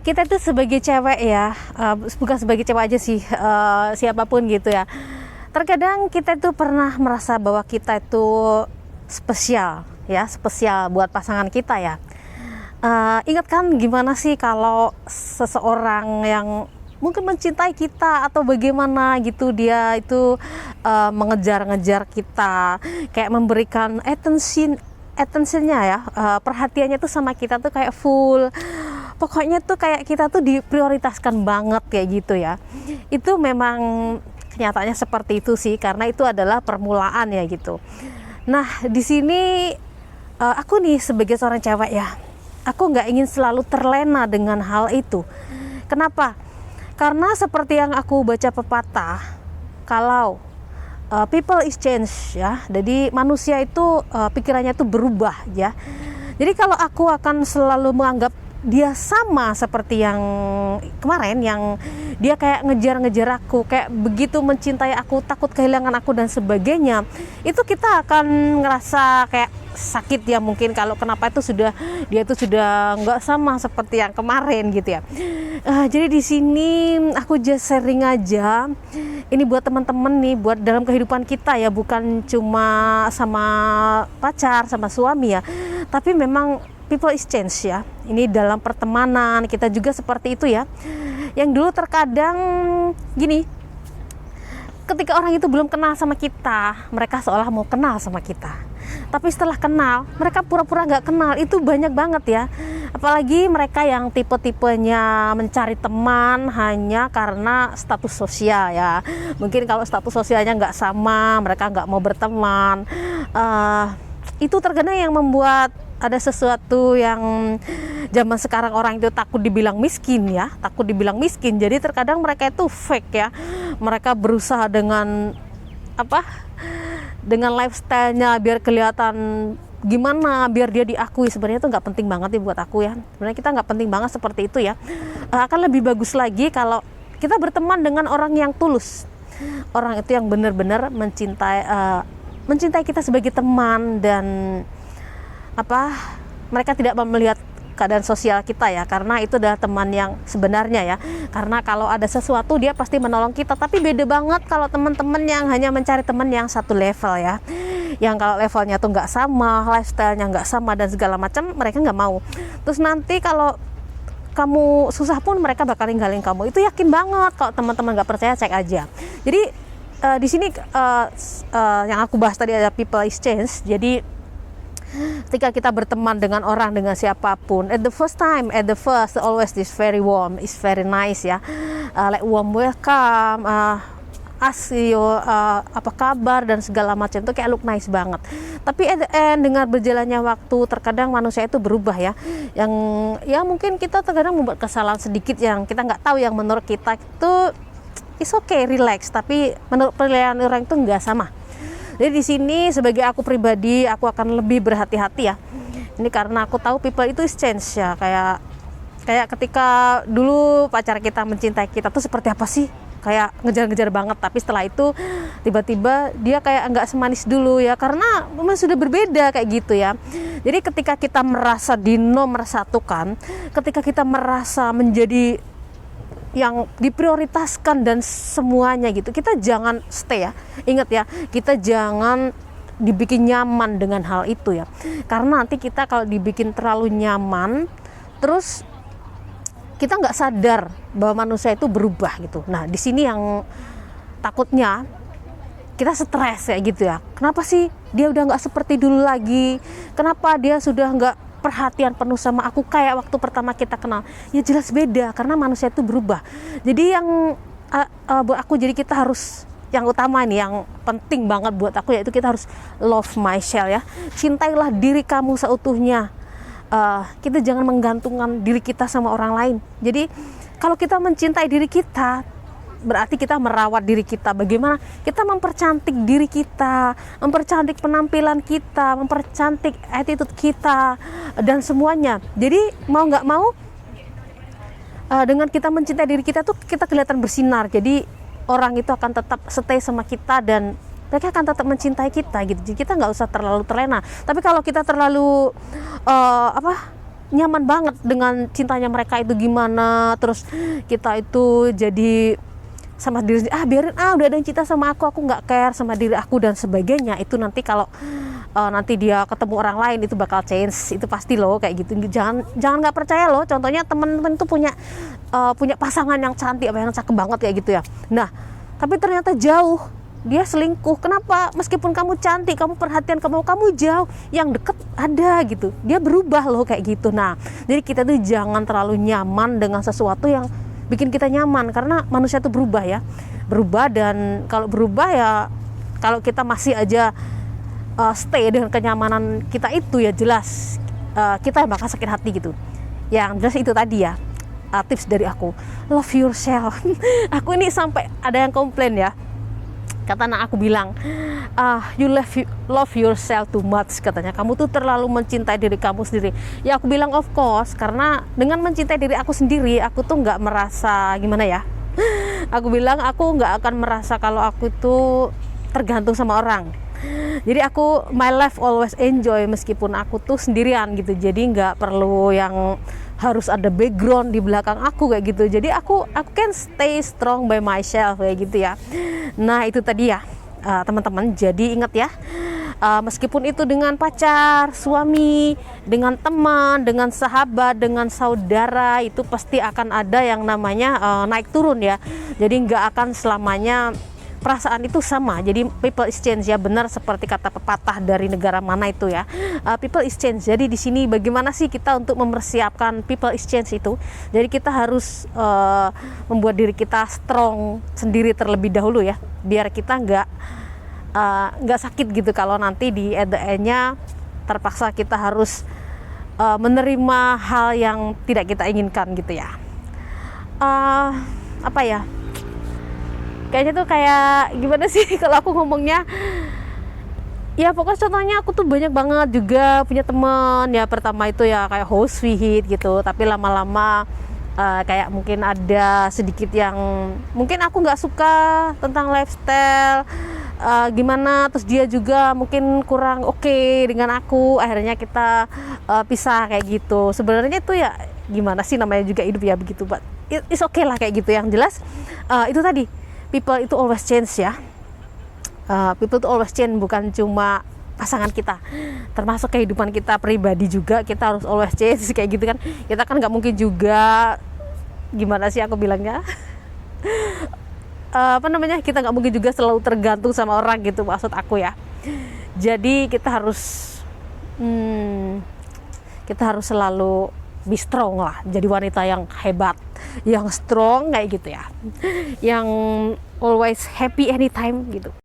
Kita tuh sebagai cewek ya, bukan sebagai cewek aja sih, siapapun gitu ya. Terkadang kita tuh pernah merasa bahwa kita itu spesial ya, spesial buat pasangan kita ya. Ingat kan gimana sih kalau seseorang yang mungkin mencintai kita atau bagaimana gitu, dia itu mengejar-ngejar kita, kayak memberikan attentionnya ya, perhatiannya tuh sama kita tuh kayak full. Pokoknya tuh kayak kita tuh diprioritaskan banget kayak gitu ya. Itu memang kenyataannya seperti itu sih, karena itu adalah permulaan ya gitu. Nah di sini aku nih sebagai seorang cewek ya, aku nggak ingin selalu terlena dengan hal itu. Kenapa? Karena seperti yang aku baca pepatah, kalau people is change ya, jadi manusia itu pikirannya tuh berubah ya. Jadi kalau aku akan selalu menganggap dia sama seperti yang kemarin, yang dia kayak ngejar-ngejar aku, kayak begitu mencintai aku, takut kehilangan aku dan sebagainya, itu kita akan ngerasa kayak sakit ya mungkin kalau kenapa dia itu sudah nggak sama seperti yang kemarin gitu ya. Jadi di sini aku just sharing aja, ini buat teman-teman nih, buat dalam kehidupan kita ya, bukan cuma sama pacar, sama suami ya, tapi memang people is change ya. Ini dalam pertemanan kita juga seperti itu ya. Yang dulu terkadang gini, ketika orang itu belum kenal sama kita, mereka seolah mau kenal sama kita. Tapi setelah kenal, mereka pura-pura nggak kenal. Itu banyak banget ya. Apalagi mereka yang tipe-tipenya mencari teman hanya karena status sosial ya. Mungkin kalau status sosialnya nggak sama, mereka nggak mau berteman. Itu terkadang yang membuat ada sesuatu yang zaman sekarang orang itu takut dibilang miskin ya, takut dibilang miskin. Jadi terkadang mereka itu fake ya, mereka berusaha dengan dengan lifestyle-nya biar kelihatan gimana, biar dia diakui. Sebenarnya itu nggak penting banget ya buat aku ya, sebenarnya kita nggak penting banget seperti itu ya. Akan lebih bagus lagi kalau kita berteman dengan orang yang tulus, orang itu yang benar-benar mencintai kita sebagai teman, dan mereka tidak melihat keadaan sosial kita ya, karena itu adalah teman yang sebenarnya ya. Karena kalau ada sesuatu dia pasti menolong kita. Tapi beda banget kalau teman-teman yang hanya mencari teman yang satu level ya, yang kalau levelnya tuh nggak sama, lifestyle-nya nggak sama dan segala macam, mereka nggak mau. Terus nanti kalau kamu susah pun mereka bakal ninggalin kamu. Itu yakin banget. Kalau teman-teman nggak percaya, cek aja. Jadi di sini yang aku bahas tadi ada people is change. Jadi ketika kita berteman dengan orang, dengan siapapun, at the first always this very warm, is very nice ya, like warm welcome, ask you apa kabar dan segala macam, itu kayak look nice banget. Tapi at the end, dengan berjalannya waktu, terkadang manusia itu berubah ya, yang ya mungkin kita terkadang membuat kesalahan sedikit yang kita nggak tahu, yang menurut kita itu it's okay, relax, tapi menurut penilaian orang itu nggak sama. Jadi di sini sebagai aku pribadi, aku akan lebih berhati-hati ya. Ini karena aku tahu people itu is change ya. Kayak ketika dulu pacar kita mencintai kita tuh seperti apa sih? Kayak ngejar-ngejar banget. Tapi setelah itu tiba-tiba dia kayak nggak semanis dulu ya. Karena memang sudah berbeda kayak gitu ya. Jadi ketika kita merasa dinomorsatukan, ketika kita merasa menjadi yang diprioritaskan dan semuanya gitu, kita jangan stay ya. Ingat ya, kita jangan dibikin nyaman dengan hal itu ya. Karena nanti kita kalau dibikin terlalu nyaman, terus kita nggak sadar bahwa manusia itu berubah gitu. Nah di sini yang takutnya kita stres kayak gitu ya. Kenapa sih dia udah nggak seperti dulu lagi? Kenapa dia sudah nggak perhatian penuh sama aku kayak waktu pertama kita kenal? Ya jelas beda, karena manusia itu berubah. Jadi yang buat aku, jadi kita harus, yang utama nih, yang penting banget buat aku, yaitu kita harus love myself ya. Cintailah diri kamu seutuhnya. Kita jangan menggantungkan diri kita sama orang lain. Jadi kalau kita mencintai diri kita, berarti kita merawat diri kita. Bagaimana kita mempercantik diri kita, mempercantik penampilan kita, mempercantik attitude kita dan semuanya. Jadi mau nggak mau, dengan kita mencintai diri kita tuh kita kelihatan bersinar. Jadi orang itu akan tetap stay sama kita dan mereka akan tetap mencintai kita gitu. Jadi kita nggak usah terlalu terlena. Tapi kalau kita terlalu nyaman banget dengan cintanya mereka itu gimana, terus kita itu jadi sama diri biarin udah ada yang cinta sama aku nggak care sama diri aku dan sebagainya. Itu nanti kalau nanti dia ketemu orang lain itu bakal change, itu pasti loh kayak gitu. Jangan nggak percaya loh, contohnya teman-teman tuh punya pasangan yang cantik apa yang cakep banget kayak gitu ya, nah tapi ternyata jauh dia selingkuh. Kenapa? Meskipun kamu cantik, kamu perhatian, kamu jauh, yang deket ada gitu, dia berubah loh kayak gitu. Nah jadi kita tuh jangan terlalu nyaman dengan sesuatu yang bikin kita nyaman, karena manusia itu berubah ya, dan kalau berubah ya, kalau kita masih aja stay dengan kenyamanan kita itu ya jelas kita yang bakal sakit hati gitu. Yang jelas itu tadi ya, tips dari aku, love yourself. Aku ini sampai ada yang komplain ya, kata anak aku bilang, you love yourself too much, katanya kamu tuh terlalu mencintai diri kamu sendiri. Ya aku bilang of course, karena dengan mencintai diri aku sendiri, aku tuh nggak merasa gimana ya, aku bilang aku nggak akan merasa kalau aku tuh tergantung sama orang. Jadi aku my life always enjoy meskipun aku tuh sendirian gitu. Jadi nggak perlu yang harus ada background di belakang aku kayak gitu. Jadi aku can stay strong by myself kayak gitu ya. Nah itu tadi ya teman-teman. Jadi ingat ya, meskipun itu dengan pacar, suami, dengan teman, dengan sahabat, dengan saudara, itu pasti akan ada yang namanya naik turun ya. Jadi nggak akan selamanya perasaan itu sama. Jadi people is change ya, benar seperti kata pepatah dari negara mana itu ya, people is change. Jadi di sini bagaimana sih kita untuk mempersiapkan people is change itu? Jadi kita harus membuat diri kita strong sendiri terlebih dahulu ya, biar kita nggak sakit gitu kalau nanti di at the end-nya terpaksa kita harus menerima hal yang tidak kita inginkan gitu ya. Apa ya? Kayaknya tuh kayak gimana sih kalau aku ngomongnya ya, pokoknya contohnya aku tuh banyak banget juga punya teman ya. Pertama itu ya kayak host sweet gitu, tapi lama-lama kayak mungkin ada sedikit yang mungkin aku nggak suka tentang lifestyle gimana, terus dia juga mungkin kurang oke dengan aku, akhirnya kita pisah kayak gitu. Sebenarnya itu ya gimana sih, namanya juga hidup ya begitu, but it's okay lah kayak gitu. Yang jelas itu tadi, people itu always change ya. People itu always change, bukan cuma pasangan kita, termasuk kehidupan kita pribadi juga kita harus always change kayak gitu kan. Kita kan nggak mungkin juga, gimana sih aku bilangnya, kita nggak mungkin juga selalu tergantung sama orang gitu maksud aku ya. Jadi kita harus selalu be strong lah, jadi wanita yang hebat, yang strong kayak gitu ya, yang always happy anytime gitu.